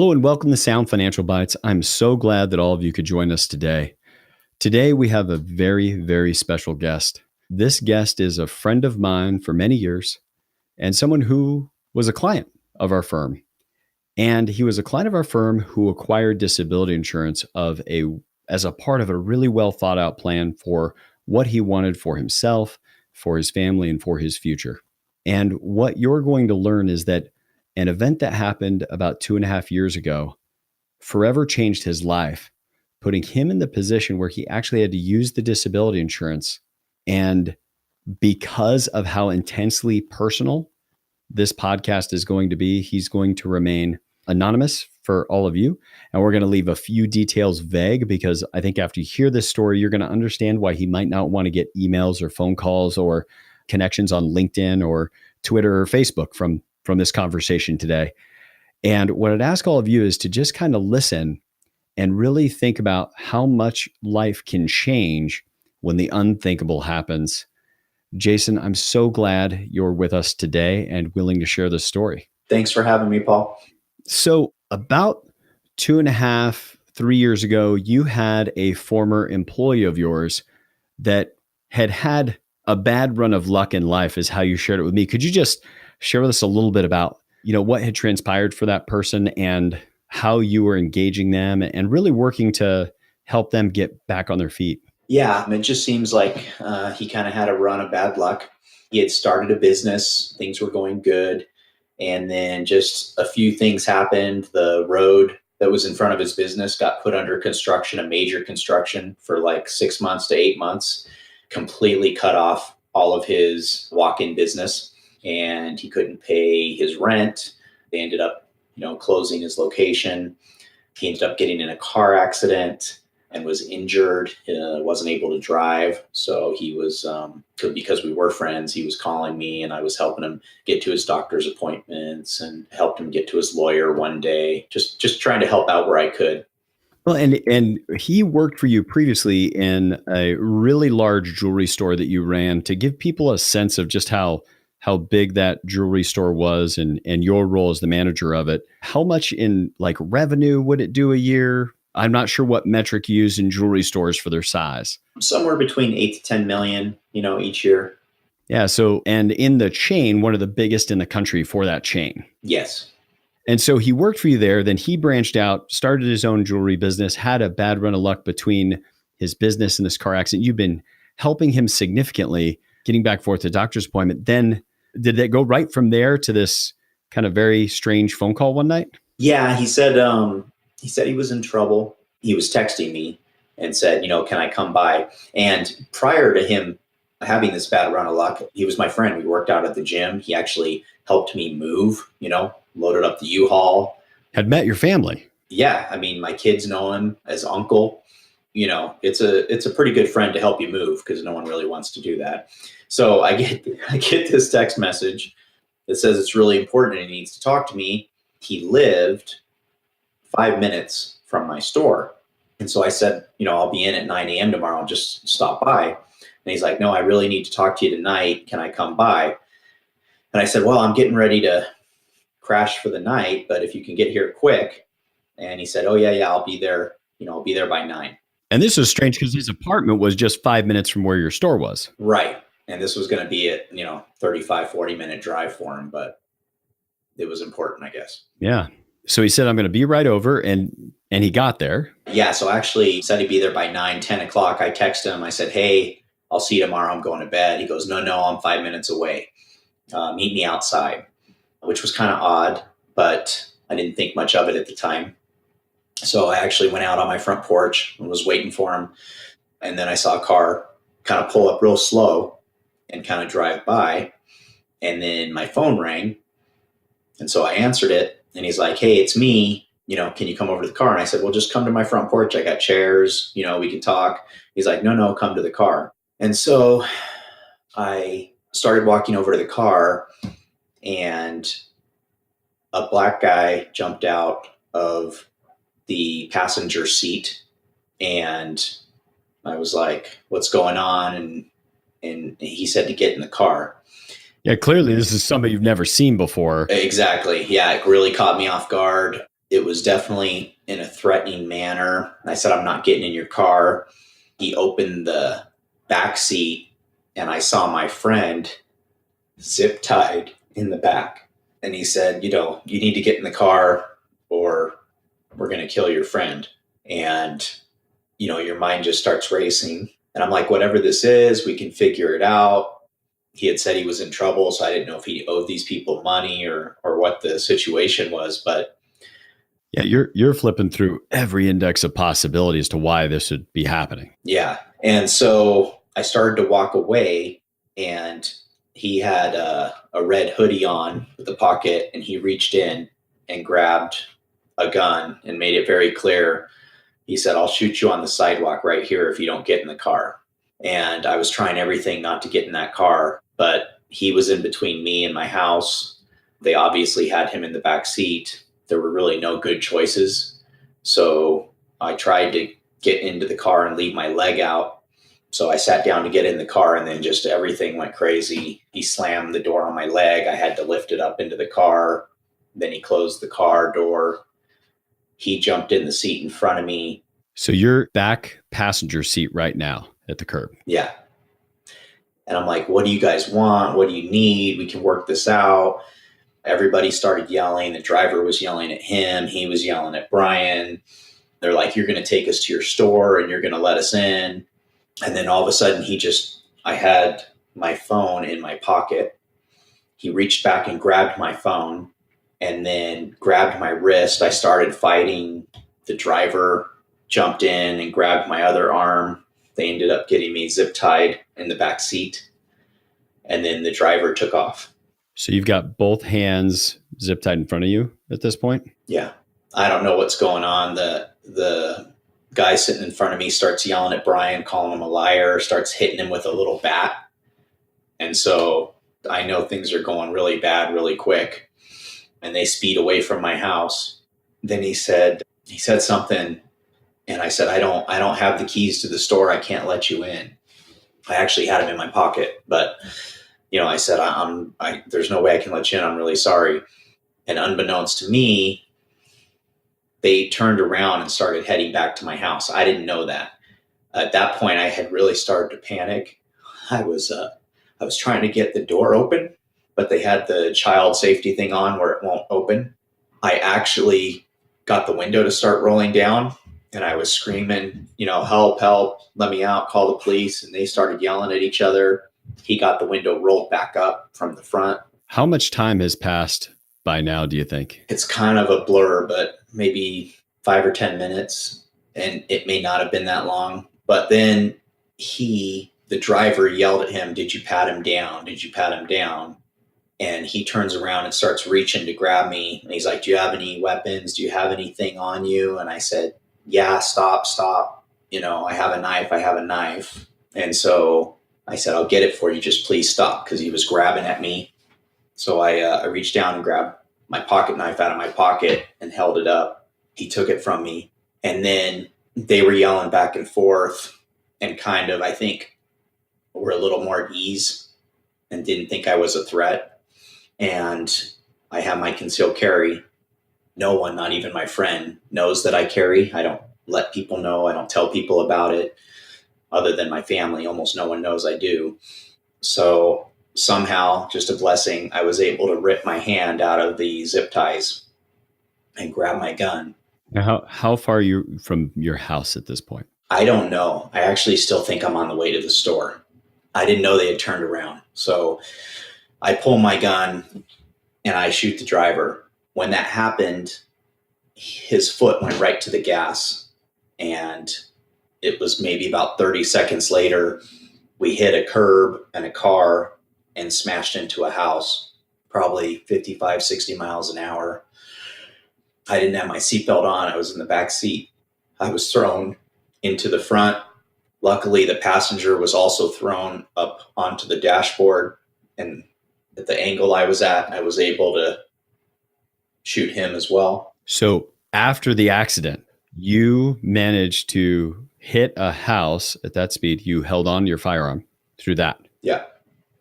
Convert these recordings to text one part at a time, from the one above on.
Hello and welcome to Sound Financial Bites. I'm so glad that all of you could join us today. Today we have a very, very special guest. This guest is a friend of mine for many years and someone who was a client of our firm. And he was a client of our firm who acquired disability insurance as a part of a really well thought out plan for what he wanted for himself, for his family, and for his future. And what you're going to learn is that an event that happened about 2.5 years ago forever changed his life, putting him in the position where he actually had to use the disability insurance. And because of how intensely personal this podcast is going to be, he's going to remain anonymous for all of you. And we're going to leave a few details vague because I think after you hear this story, you're going to understand why he might not want to get emails or phone calls or connections on LinkedIn or Twitter or Facebook from this conversation today. And what I'd ask all of you is to just kind of listen and really think about how much life can change when the unthinkable happens. Jason, I'm so glad you're with us today and willing to share this story. Thanks for having me, Paul. So about 2.5, 3 years ago, you had a former employee of yours that had a bad run of luck in life, is how you shared it with me. Could you just share with us a little bit about, what had transpired for that person and how you were engaging them and really working to help them get back on their feet? Yeah, it just seems like he kind of had a run of bad luck. He had started a business, things were going good, and then just a few things happened. The road that was in front of his business got put under construction, a major construction, for like 6 months to 8 months, completely cut off all of his walk-in business, and he couldn't pay his rent. They ended up, closing his location. He ended up getting in a car accident and was injured, wasn't able to drive. So he was, because we were friends, he was calling me and I was helping him get to his doctor's appointments and helped him get to his lawyer one day, just trying to help out where I could. Well, and he worked for you previously in a really large jewelry store that you ran. To give people a sense of just how big that jewelry store was and your role as the manager of it, how much in like revenue would it do a year? I'm not sure what metric you use in jewelry stores for their size. Somewhere between 8 to 10 million, each year. Yeah. So, and in the chain, one of the biggest in the country for that chain. Yes. And so he worked for you there. Then he branched out, started his own jewelry business, had a bad run of luck between his business and this car accident. You've been helping him significantly getting back forth to the doctor's appointment. Then did that go right from there to this kind of very strange phone call one night? Yeah. He said he was in trouble. He was texting me and said, can I come by? And prior to him having this bad run of luck, he was my friend. We worked out at the gym. He actually helped me move, loaded up the U-Haul. Had met your family. Yeah. I mean, my kids know him as uncle. It's a pretty good friend to help you move because no one really wants to do that. So I get this text message that says it's really important and he needs to talk to me. He lived 5 minutes from my store. And so I said, I'll be in at 9 a.m. tomorrow. I'll just stop by. And he's like, no, I really need to talk to you tonight. Can I come by? And I said, well, I'm getting ready to crash for the night, but if you can get here quick. And he said, oh yeah, I'll be there. I'll be there by 9. And this was strange because his apartment was just 5 minutes from where your store was. Right. And this was going to be a, 35, 40-minute drive for him, but it was important, I guess. Yeah. So he said, I'm going to be right over. And he got there. Yeah. So actually he said he'd be there by 9, 10 o'clock. I texted him. I said, hey, I'll see you tomorrow. I'm going to bed. He goes, no, I'm 5 minutes away. Meet me outside, which was kind of odd, but I didn't think much of it at the time. So I actually went out on my front porch and was waiting for him. And then I saw a car kind of pull up real slow and kind of drive by. And then my phone rang. And so I answered it and he's like, hey, it's me. Can you come over to the car? And I said, well, just come to my front porch. I got chairs, we can talk. He's like, no, come to the car. And so I started walking over to the car and a black guy jumped out of the passenger seat and I was like, what's going on? And he said to get in the car. Yeah, clearly this is somebody you've never seen before. Exactly. Yeah, it really caught me off guard. It was definitely in a threatening manner. I said, I'm not getting in your car. He opened the back seat and I saw my friend zip tied in the back. And he said, you need to get in the car or we're going to kill your friend. And, your mind just starts racing. And I'm like, whatever this is, we can figure it out. He had said he was in trouble, so I didn't know if he owed these people money or what the situation was. But yeah, you're flipping through every index of possibility as to why this would be happening. yeah. And so I started to walk away, and he had a red hoodie on with a pocket, and he reached in and grabbed a gun and made it very clear. He said, I'll shoot you on the sidewalk right here if you don't get in the car. And I was trying everything not to get in that car, but he was in between me and my house. They obviously had him in the back seat. There were really no good choices. So I tried to get into the car and leave my leg out. So I sat down to get in the car, and then just everything went crazy. He slammed the door on my leg. I had to lift it up into the car. Then he closed the car door. He jumped in the seat in front of me. So you're back passenger seat right now at the curb. Yeah. And I'm like, what do you guys want? What do you need? We can work this out. Everybody started yelling. The driver was yelling at him. He was yelling at Brian. They're like, you're going to take us to your store and you're going to let us in. And then all of a sudden I had my phone in my pocket. He reached back and grabbed my phone and then grabbed my wrist. I started fighting. The driver jumped in and grabbed my other arm. They ended up getting me zip tied in the back seat. And then the driver took off. So you've got both hands zip tied in front of you at this point? Yeah. I don't know what's going on. The guy sitting in front of me starts yelling at Brian, calling him a liar, starts hitting him with a little bat. And so I know things are going really bad, really quick. And they speed away from my house. Then he said something. And I said, I don't have the keys to the store. I can't let you in. I actually had them in my pocket, but I said, there's no way I can let you in. I'm really sorry. And unbeknownst to me, they turned around and started heading back to my house. I didn't know that. At that point, I had really started to panic. I was trying to get the door open, but they had the child safety thing on where it won't open. I actually got the window to start rolling down, and I was screaming, help, help, let me out, call the police. And they started yelling at each other. He got the window rolled back up from the front. How much time has passed by now, do you think? It's kind of a blur, but maybe 5 or 10 minutes. And it may not have been that long. But then the driver yelled at him, did you pat him down? Did you pat him down? And he turns around and starts reaching to grab me. And he's like, do you have any weapons? Do you have anything on you? And I said, yeah, stop. I have a knife. And so I said, I'll get it for you. Just please stop. Because he was grabbing at me. So I reached down and grabbed my pocket knife out of my pocket and held it up. He took it from me. And then they were yelling back and forth and kind of, I think, were a little more at ease and didn't think I was a threat. And I have my concealed carry. No one, not even my friend, knows that I carry. I don't let people know. I don't tell people about it. Other than my family, almost no one knows I do. So somehow, just a blessing, I was able to rip my hand out of the zip ties and grab my gun. Now, how far are you from your house at this point? I don't know. I actually still think I'm on the way to the store. I didn't know they had turned around. So I pull my gun and I shoot the driver. When that happened, his foot went right to the gas. And it was maybe about 30 seconds later, we hit a curb and a car and smashed into a house, probably 55, 60 miles an hour. I didn't have my seatbelt on. I was in the back seat. I was thrown into the front. Luckily, the passenger was also thrown up onto the dashboard. And at the angle I was at, I was able to shoot him as well. So after the accident, you managed to hit a house at that speed. You held on to your firearm through that. Yeah.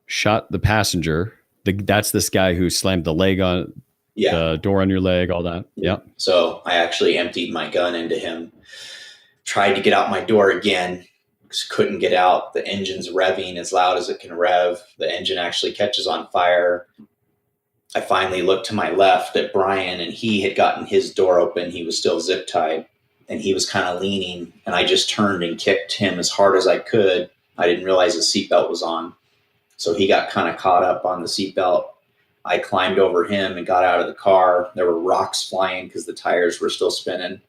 Shot the passenger. That's this guy who slammed the leg on Yeah. The door on your leg, all that. Yep. So I actually emptied my gun into him, tried to get out my door again, just couldn't get out. The engine's revving as loud as it can rev. The engine actually catches on fire. I finally looked to my left at Brian, and he had gotten his door open. He was still zip tied, and he was kind of leaning, and I just turned and kicked him as hard as I could. I didn't realize his seatbelt was on. So he got kind of caught up on the seatbelt. I climbed over him and got out of the car. There were rocks flying because the tires were still spinning.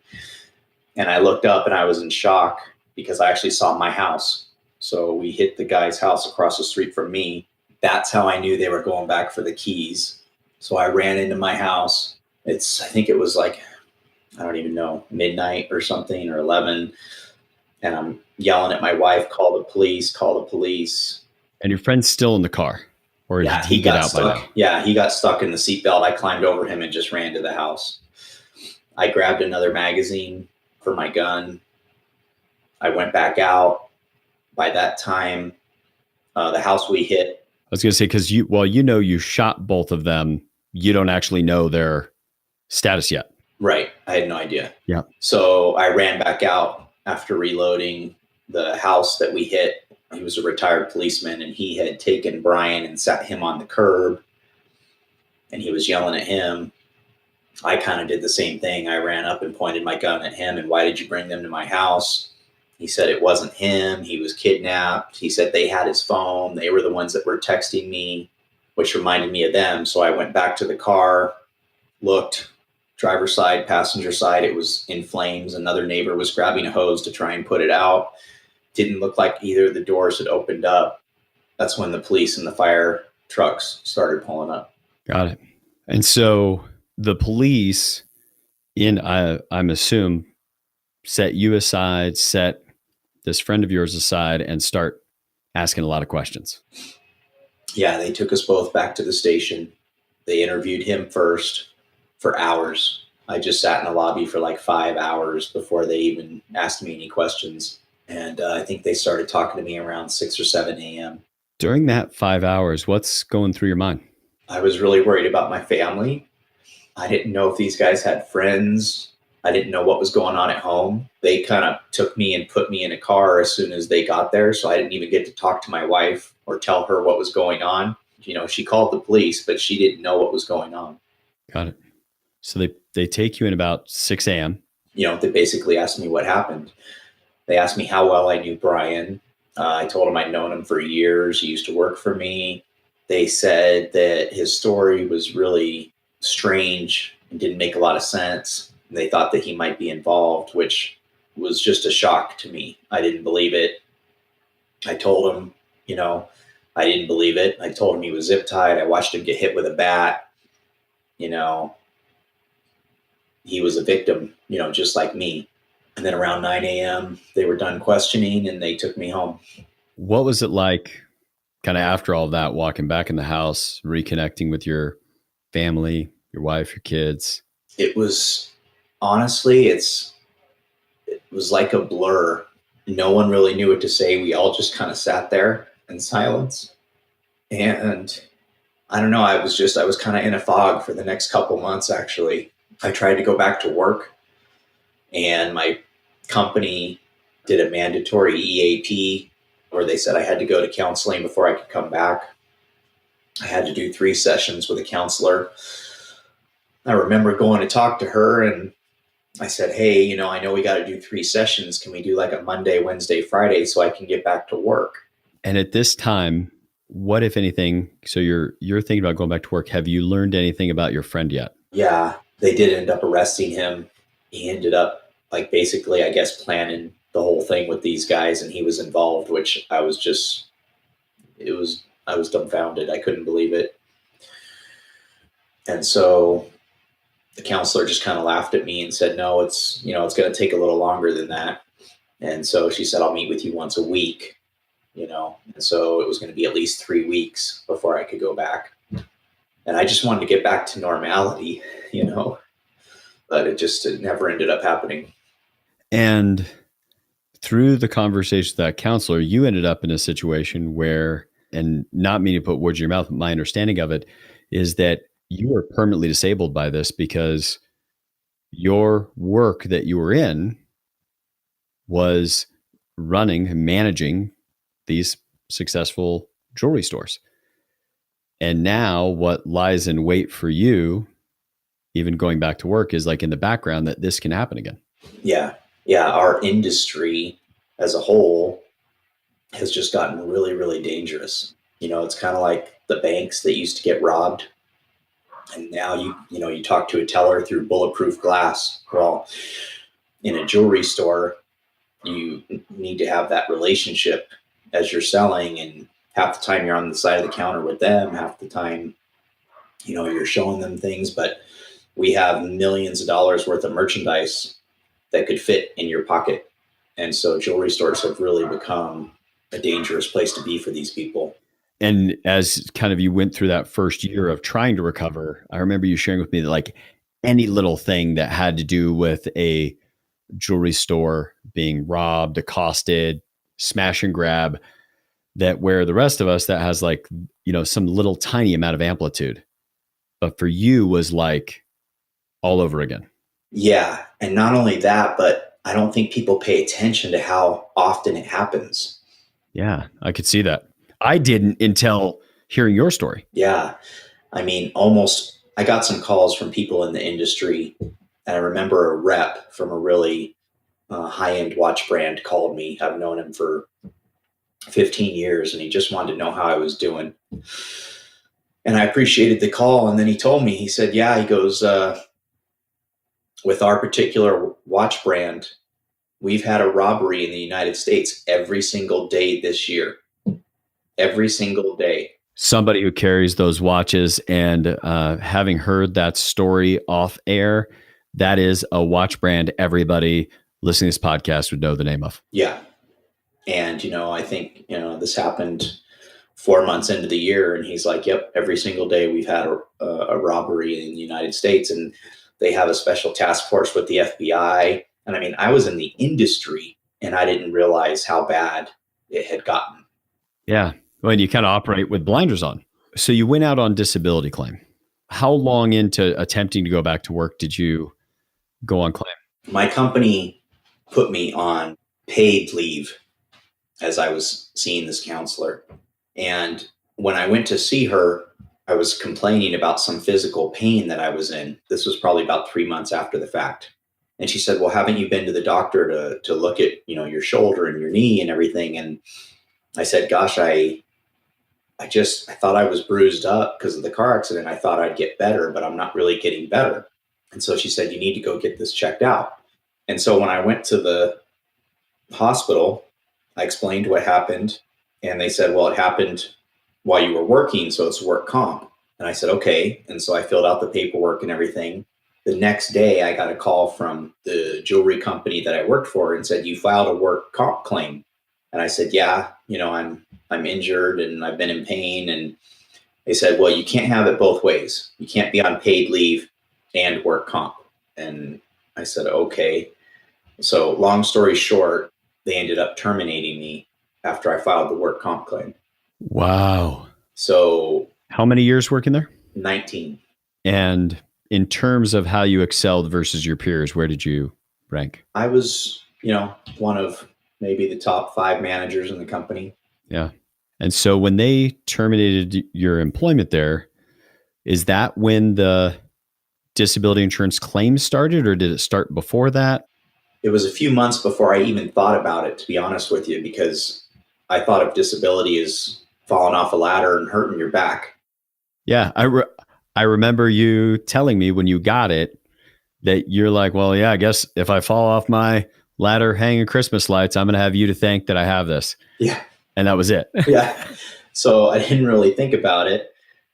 And I looked up and I was in shock because I actually saw my house. So we hit the guy's house across the street from me. That's how I knew they were going back for the keys. So I ran into my house. I think it was like, I don't even know, midnight or something, or 11. And I'm yelling at my wife, call the police, call the police. And your friend's still in the car? Or Yeah, did he get out stuck. by now? Yeah, he got stuck in the seatbelt. I climbed over him and just ran to the house. I grabbed another magazine for my gun. I went back out. By that time, the house we hit. I was going to say, because you shot both of them. You don't actually know their status yet. Right. I had no idea. Yeah. So I ran back out after reloading. The house that we hit, he was a retired policeman, and he had taken Brian and sat him on the curb, and he was yelling at him. I kind of did the same thing. I ran up and pointed my gun at him. And why did you bring them to my house? He said it wasn't him. He was kidnapped. He said they had his phone. They were the ones that were texting me, which reminded me of them. So I went back to the car, looked, driver's side, passenger side. It was in flames. Another neighbor was grabbing a hose to try and put it out. Didn't look like either of the doors had opened up. That's when the police and the fire trucks started pulling up. Got it. And so the police, I'm assume, set you aside, set this friend of yours aside, and start asking a lot of questions. Yeah, they took us both back to the station. They interviewed him first for hours. I just sat in the lobby for like 5 hours before they even asked me any questions. And I think they started talking to me around 6 or 7 a.m. During that 5 hours, what's going through your mind? I was really worried about my family. I didn't know if these guys had friends. I didn't know what was going on at home. They kind of took me and put me in a car as soon as they got there. So I didn't even get to talk to my wife or tell her what was going on. You know, she called the police, but she didn't know what was going on. Got it. So they take you in about 6 a.m. You know, they basically asked me what happened. They asked me how well I knew Brian. I told them I'd known him for years. He used to work for me. They said that his story was really strange and didn't make a lot of sense. They thought that he might be involved, which was just a shock to me. I didn't believe it. I told him, you know, I didn't believe it. I told him he was zip tied. I watched him get hit with a bat. You know, he was a victim, you know, just like me. And then around 9 a.m., they were done questioning and they took me home. What was it like kind of after all of that, walking back in the house, reconnecting with your family, your wife, your kids? It was, honestly, it was like a blur. No one really knew what to say. We all just kind of sat there in silence. And I don't know, I was kind of in a fog for the next couple months, actually. I tried to go back to work, and my company did a mandatory EAP where they said I had to go to counseling before I could come back. I had to do 3 sessions with a counselor. I remember going to talk to her, and I said, hey, you know, I know we got to do 3 sessions. Can we do like a Monday, Wednesday, Friday so I can get back to work? And at this time, what, if anything, so you're thinking about going back to work, have you learned anything about your friend yet? Yeah, they did end up arresting him. He ended up, like, basically, I guess, planning the whole thing with these guys, and he was involved, which I was dumbfounded. I couldn't believe it. And so the counselor just kind of laughed at me and said, no, it's going to take a little longer than that. And so she said, I'll meet with you once a week, you know. And so it was going to be at least 3 weeks before I could go back. And I just wanted to get back to normality, you know, but it never ended up happening. And through the conversation with that counselor, you ended up in a situation where, and not meaning to put words in your mouth, but my understanding of it is that you were permanently disabled by this because your work that you were in was running and managing these successful jewelry stores. And now what lies in wait for you, even going back to work, is like in the background that this can happen again. Yeah. Yeah. Our industry as a whole has just gotten really, really dangerous. It's kind of like the banks that used to get robbed. And now you talk to a teller through bulletproof glass. Well, in a jewelry store, you need to have that relationship as you're selling, and half the time you're on the side of the counter with them, half the time you're showing them things. But we have millions of dollars worth of merchandise that could fit in your pocket, and so jewelry stores have really become a dangerous place to be for these people. And as kind of you went through that first year of trying to recover, I remember you sharing with me that like any little thing that had to do with a jewelry store being robbed, accosted, smash and grab, that where the rest of us that has like, some little tiny amount of amplitude, but for you was like all over again. Yeah. And not only that, but I don't think people pay attention to how often it happens. Yeah, I could see that. I didn't until hearing your story. Yeah. I mean, I got some calls from people in the industry, and I remember a rep from a really high-end watch brand called me. I've known him for 15 years, and he just wanted to know how I was doing. And I appreciated the call. And then he told me, he said, yeah, he goes, with our particular watch brand, we've had a robbery in the United States every single day this year. Every single day. Somebody who carries those watches, and having heard that story off air, that is a watch brand everybody listening to this podcast would know the name of. Yeah. And, I think, this happened 4 months into the year, and he's like, yep, every single day we've had a robbery in the United States, and they have a special task force with the FBI. And I mean, I was in the industry and I didn't realize how bad it had gotten. Yeah. Well, you kind of operate with blinders on. So you went out on disability claim. How long into attempting to go back to work did you go on claim? My company put me on paid leave as I was seeing this counselor. And when I went to see her, I was complaining about some physical pain that I was in. This was probably about 3 months after the fact. And she said, well, haven't you been to the doctor to look at, your shoulder and your knee and everything? And I said, gosh, I thought I was bruised up because of the car accident. I thought I'd get better, but I'm not really getting better. And so she said, you need to go get this checked out. And so when I went to the hospital, I explained what happened. And they said, well, it happened while you were working, so it's work comp. And I said, okay. And so I filled out the paperwork and everything. The next day, I got a call from the jewelry company that I worked for and said, you filed a work comp claim. And I said, yeah, I'm injured and I've been in pain. And they said, well, you can't have it both ways. You can't be on paid leave and work comp. And I said, okay. So long story short, they ended up terminating me after I filed the work comp claim. Wow. So how many years working there? 19. And in terms of how you excelled versus your peers, where did you rank? I was, one of maybe the top 5 managers in the company. Yeah. And so when they terminated your employment there, is that when the disability insurance claim started, or did it start before that? It was a few months before I even thought about it, to be honest with you, because I thought of disability as falling off a ladder and hurting your back. Yeah. I remember you telling me when you got it that you're like, well, yeah, I guess if I fall off my ladder hanging Christmas lights, I'm going to have you to thank that I have this. Yeah. And that was it. Yeah. So I didn't really think about it.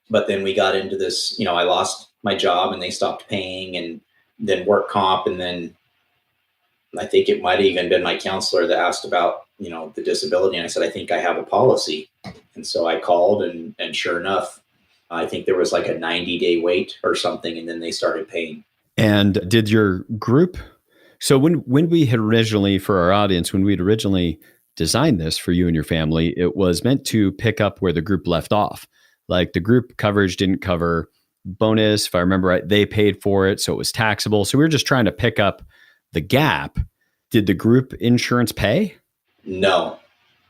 But then we got into this, I lost my job and they stopped paying, and then work comp. And then I think it might have even been my counselor that asked about, the disability. And I said, I think I have a policy. And so I called, and sure enough, I think there was like a 90-day wait or something. And then they started paying. And did your group, so when we had originally, for our audience, when we'd originally designed this for you and your family, it was meant to pick up where the group left off. Like the group coverage didn't cover bonus. If I remember right, they paid for it, so it was taxable. So we were just trying to pick up the gap. Did the group insurance pay? No.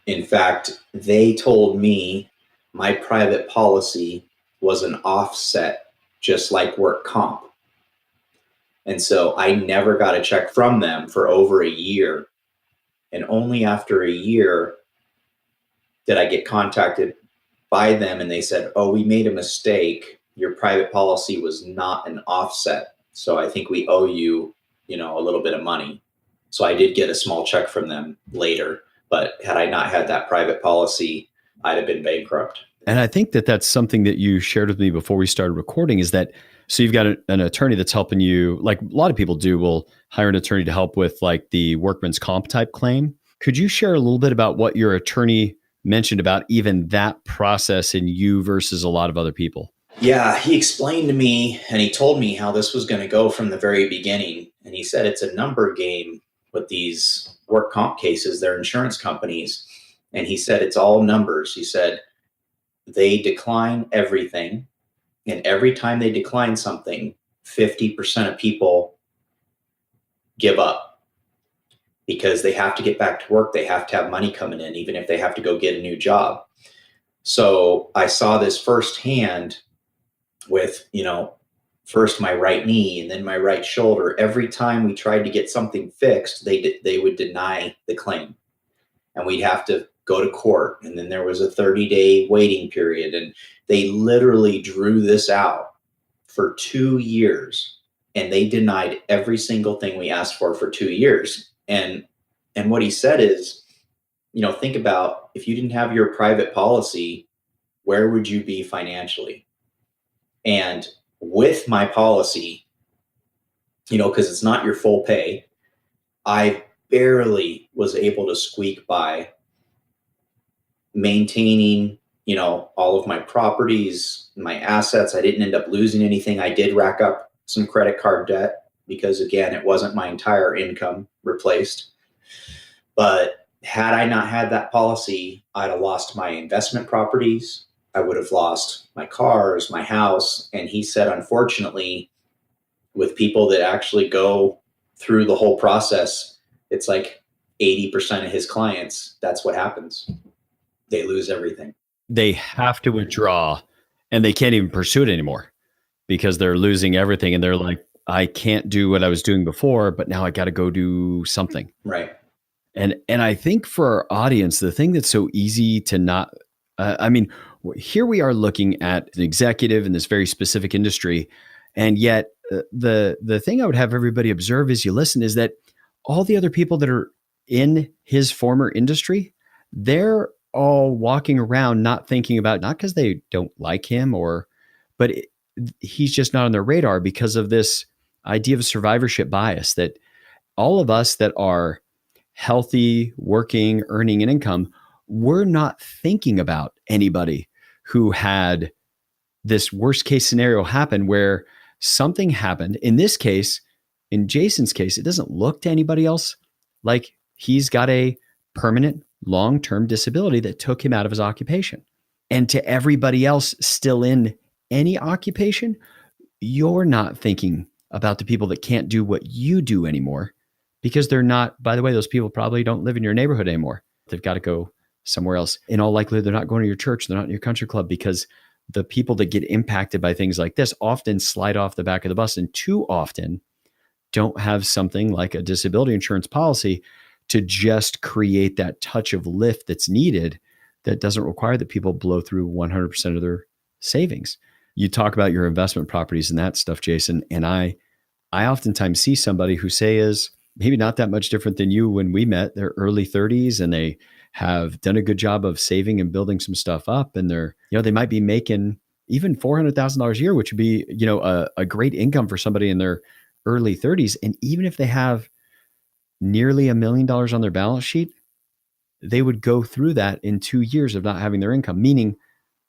In fact, they told me my private policy was an offset, just like work comp. And so I never got a check from them for over a year. And only after a year did I get contacted by them, and they said, "Oh, we made a mistake. Your private policy was not an offset. So I think we owe you, a little bit of money." So I did get a small check from them later. But had I not had that private policy, I'd have been bankrupt. And I think that that's something that you shared with me before we started recording, is that, so you've got an attorney that's helping you, like a lot of people do, will hire an attorney to help with like the workman's comp type claim. Could you share a little bit about what your attorney mentioned about even that process in you versus a lot of other people? Yeah, he explained to me and he told me how this was going to go from the very beginning. And he said it's a number game with these work comp cases, they're insurance companies. And he said it's all numbers. He said they decline everything. And every time they decline something, 50% of people give up because they have to get back to work. They have to have money coming in, even if they have to go get a new job. So I saw this firsthand with, first my right knee and then my right shoulder. Every time we tried to get something fixed, they would deny the claim. And we'd have to go to court. And then there was a 30-day waiting period. And they literally drew this out for 2 years. And they denied every single thing we asked for 2 years. And what he said is, think about if you didn't have your private policy, where would you be financially? And with my policy, because it's not your full pay, I barely was able to squeak by maintaining, all of my properties, my assets. I didn't end up losing anything. I did rack up some credit card debt because, again, it wasn't my entire income replaced. But had I not had that policy, I'd have lost my investment properties. I would have lost my cars, my house. And he said, unfortunately, with people that actually go through the whole process, it's like 80% of his clients, that's what happens. They lose everything. They have to withdraw and they can't even pursue it anymore because they're losing everything. And they're like, I can't do what I was doing before, but now I got to go do something. Right. And I think for our audience, the thing that's so easy to not, here we are looking at an executive in this very specific industry. And yet the thing I would have everybody observe as you listen is that all the other people that are in his former industry, they're all walking around not thinking about, not because they don't like him but he's just not on their radar because of this idea of survivorship bias that all of us that are healthy, working, earning an income, we're not thinking about anybody who had this worst case scenario happen where something happened. In this case, in Jason's case, it doesn't look to anybody else like he's got a permanent long-term disability that took him out of his occupation. And to everybody else still in any occupation, you're not thinking about the people that can't do what you do anymore because they're not, by the way, those people probably don't live in your neighborhood anymore. They've got to go somewhere else. In all likelihood, they're not going to your church. They're not in your country club because the people that get impacted by things like this often slide off the back of the bus and too often don't have something like a disability insurance policy to just create that touch of lift that's needed that doesn't require that people blow through 100% of their savings. You talk about your investment properties and that stuff, Jason, and I oftentimes see somebody who say is maybe not that much different than you when we met. They're early 30s and they have done a good job of saving and building some stuff up. And they're, they might be making even $400,000 a year, which would be, a great income for somebody in their early 30s. And even if they have nearly $1 million on their balance sheet, they would go through that in 2 years of not having their income, meaning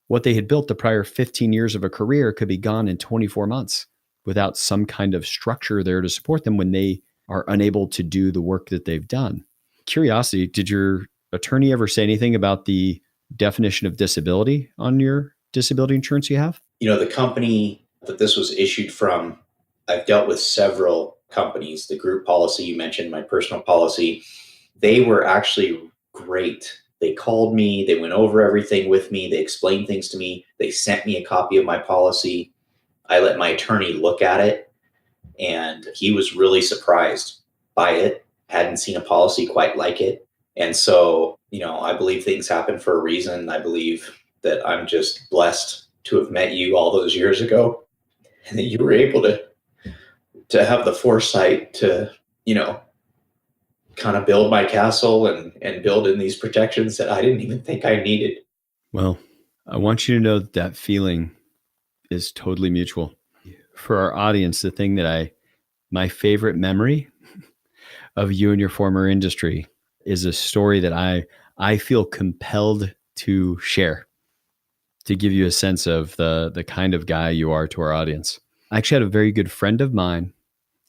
what they had built the prior 15 years of a career could be gone in 24 months without some kind of structure there to support them when they are unable to do the work that they've done. Curiosity, did your attorney ever say anything about the definition of disability on your disability insurance you have? The company that this was issued from. I've dealt with several companies, the group policy you mentioned, my personal policy. They were actually great. They called me, they went over everything with me, they explained things to me, they sent me a copy of my policy. I let my attorney look at it, and he was really surprised by it. Hadn't seen a policy quite like it. And so, I believe things happen for a reason. I believe that I'm just blessed to have met you all those years ago, and that you were able to have the foresight to, kind of build my castle and build in these protections that I didn't even think I needed. Well, I want you to know that feeling is totally mutual. For our audience, the thing that my favorite memory of you and your former industry is a story that I feel compelled to share, to give you a sense of the kind of guy you are to our audience. I actually had a very good friend of mine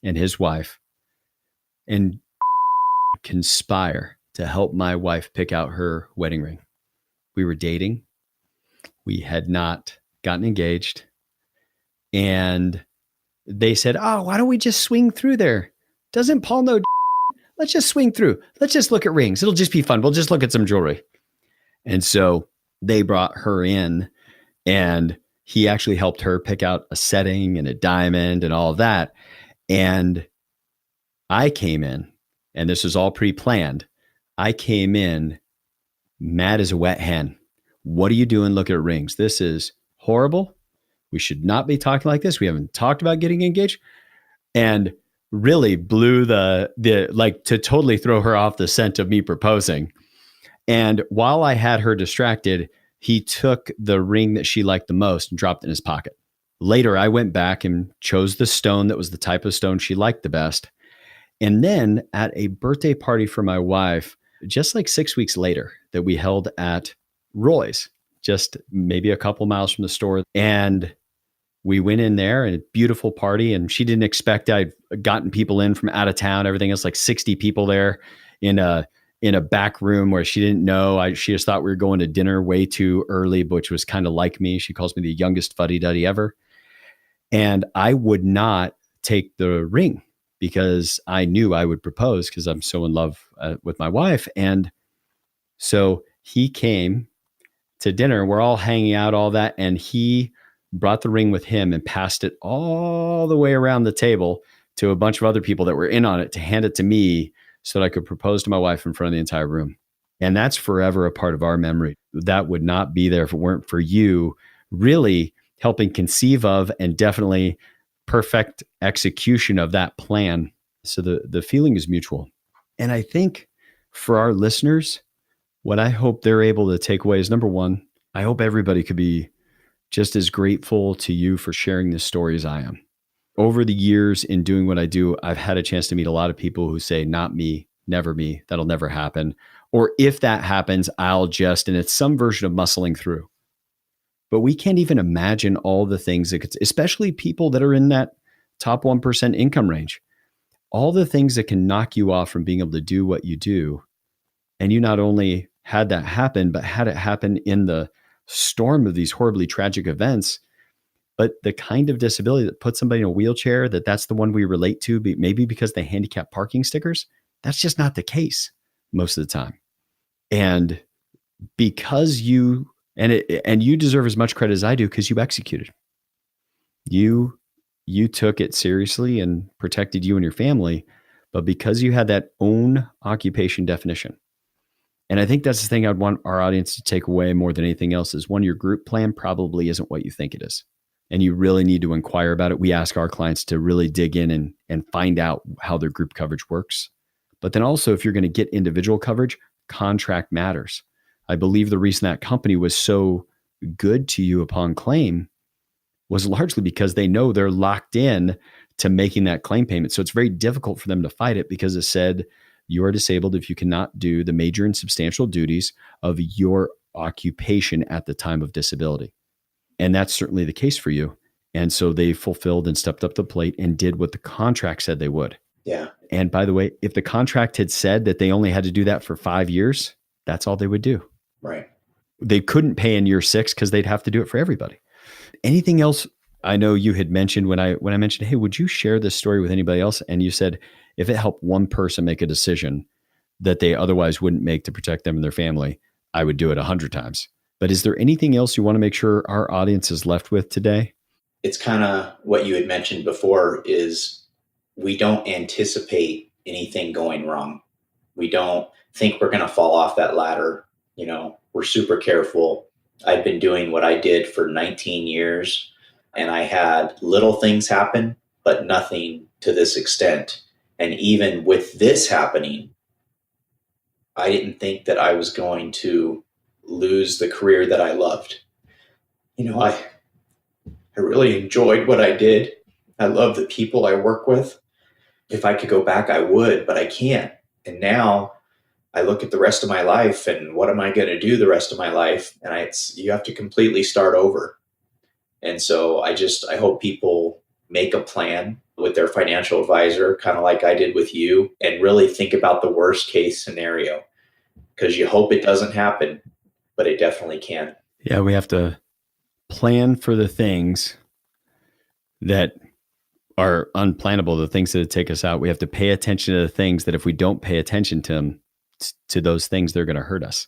and his wife, and conspire to help my wife pick out her wedding ring. We were dating. We had not gotten engaged. And they said, "Oh, why don't we just swing through there? Doesn't Paul know? Let's just swing through. Let's just look at rings. It'll just be fun. We'll just look at some jewelry." And so they brought her in, and he actually helped her pick out a setting and a diamond and all of that. And I came in, and this was all pre-planned. I came in mad as a wet hen. What are you doing looking at rings? This is horrible. We should not be talking like this. We haven't talked about getting engaged. And really blew the like, to totally throw her off the scent of me proposing. And while I had her distracted, he took the ring that she liked the most and dropped it in his pocket. Later, I went back and chose the stone that was the type of stone she liked the best. And then at a birthday party for my wife, just like 6 weeks later, that we held at Roy's, just maybe a couple miles from the store. And we went in there, and a beautiful party. And she didn't expect I'd gotten people in from out of town. Everything else, like 60 people there in a back room where she didn't know. She just thought we were going to dinner way too early, which was kind of like me. She calls me the youngest fuddy-duddy ever. And I would not take the ring because I knew I would propose because I'm so in love with my wife. And so he came to dinner. We're all hanging out, all that. And he brought the ring with him and passed it all the way around the table to a bunch of other people that were in on it to hand it to me so that I could propose to my wife in front of the entire room. And that's forever a part of our memory. That would not be there if it weren't for you really helping conceive of and definitely perfect execution of that plan. So the feeling is mutual. And I think for our listeners, what I hope they're able to take away is, number one, I hope everybody could be just as grateful to you for sharing this story as I am. Over the years in doing what I do, I've had a chance to meet a lot of people who say, not me, never me, that'll never happen. Or if that happens, I'll just, and it's some version of muscling through. But we can't even imagine all the things that could, especially people that are in that top 1% income range, all the things that can knock you off from being able to do what you do. And you not only had that happen, but had it happen in the storm of these horribly tragic events. But the kind of disability that puts somebody in a wheelchair, that's the one we relate to, maybe because they handicap parking stickers, that's just not the case most of the time. And because you, and you deserve as much credit as I do because you executed. You took it seriously and protected you and your family, but because you had that own occupation definition. And I think that's the thing I'd want our audience to take away more than anything else is, one, your group plan probably isn't what you think it is. And you really need to inquire about it. We ask our clients to really dig in and find out how their group coverage works. But then also, if you're going to get individual coverage, contract matters. I believe the reason that company was so good to you upon claim was largely because they know they're locked in to making that claim payment. So it's very difficult for them to fight it because it said, you are disabled if you cannot do the major and substantial duties of your occupation at the time of disability. And that's certainly the case for you. And so they fulfilled and stepped up to the plate and did what the contract said they would. Yeah. And by the way, if the contract had said that they only had to do that for 5 years, that's all they would do. Right. They couldn't pay in year 6 because they'd have to do it for everybody. Anything else I know you had mentioned when I mentioned, hey, would you share this story with anybody else? And you said if it helped one person make a decision that they otherwise wouldn't make to protect them and their family, I would do it 100 times. But is there anything else you want to make sure our audience is left with today? It's kind of what you had mentioned before is we don't anticipate anything going wrong. We don't think we're going to fall off that ladder. We're super careful. I've been doing what I did for 19 years and I had little things happen, but nothing to this extent. And even with this happening, I didn't think that I was going to lose the career that I loved. I really enjoyed what I did. I love the people I work with. If I could go back, I would, but I can't. And now I look at the rest of my life and what am I going to do the rest of my life? And you have to completely start over. And so I hope people make a plan with their financial advisor, kind of like I did with you, and really think about the worst case scenario because you hope it doesn't happen, but it definitely can. Yeah, we have to plan for the things that are unplannable, the things that take us out. We have to pay attention to the things that if we don't pay attention to them, to those things, they're going to hurt us.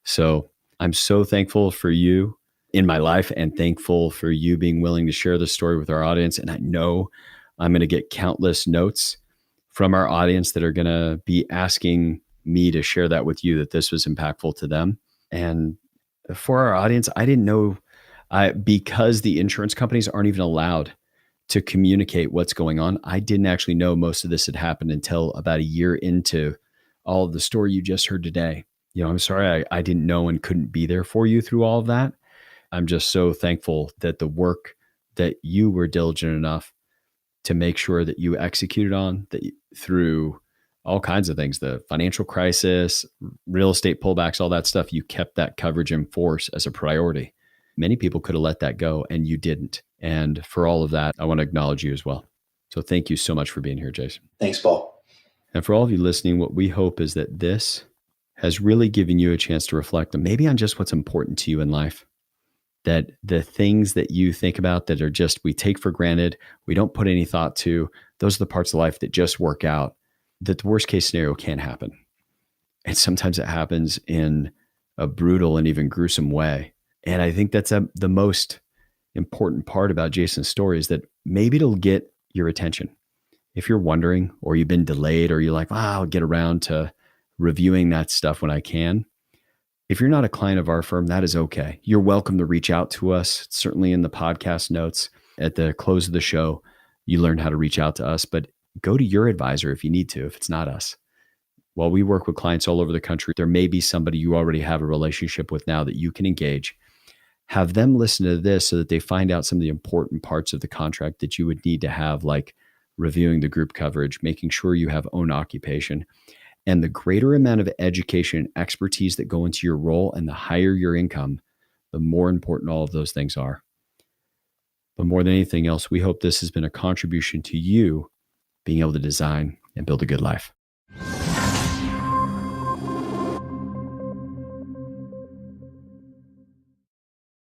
So I'm so thankful for you in my life and thankful for you being willing to share this story with our audience. And I know I'm going to get countless notes from our audience that are going to be asking me to share that with you, that this was impactful to them. And for our audience, I didn't know, because the insurance companies aren't even allowed to communicate what's going on. I didn't actually know most of this had happened until about a year into all of the story you just heard today. I'm sorry I didn't know and couldn't be there for you through all of that. I'm just so thankful that the work that you were diligent enough to make sure that you executed on, that through all kinds of things, the financial crisis, real estate pullbacks, all that stuff, you kept that coverage in force as a priority. Many people could have let that go and you didn't. And for all of that, I want to acknowledge you as well. So thank you so much for being here, Jason. Thanks, Paul. And for all of you listening, what we hope is that this has really given you a chance to reflect on maybe on just what's important to you in life. That the things that you think about that are just, we take for granted, we don't put any thought to, those are the parts of life that just work out, that the worst case scenario can happen. And sometimes it happens in a brutal and even gruesome way. And I think that's the most important part about Jason's story is that maybe it'll get your attention. If you're wondering, or you've been delayed, or you're like, I'll get around to reviewing that stuff when I can. If you're not a client of our firm, that is okay. You're welcome to reach out to us. It's certainly in the podcast notes at the close of the show, you learn how to reach out to us, but go to your advisor if you need to, if it's not us. While we work with clients all over the country, there may be somebody you already have a relationship with now that you can engage. Have them listen to this so that they find out some of the important parts of the contract that you would need to have, like reviewing the group coverage, making sure you have own occupation. And the greater amount of education and expertise that go into your role and the higher your income, the more important all of those things are. But more than anything else, we hope this has been a contribution to you being able to design and build a good life.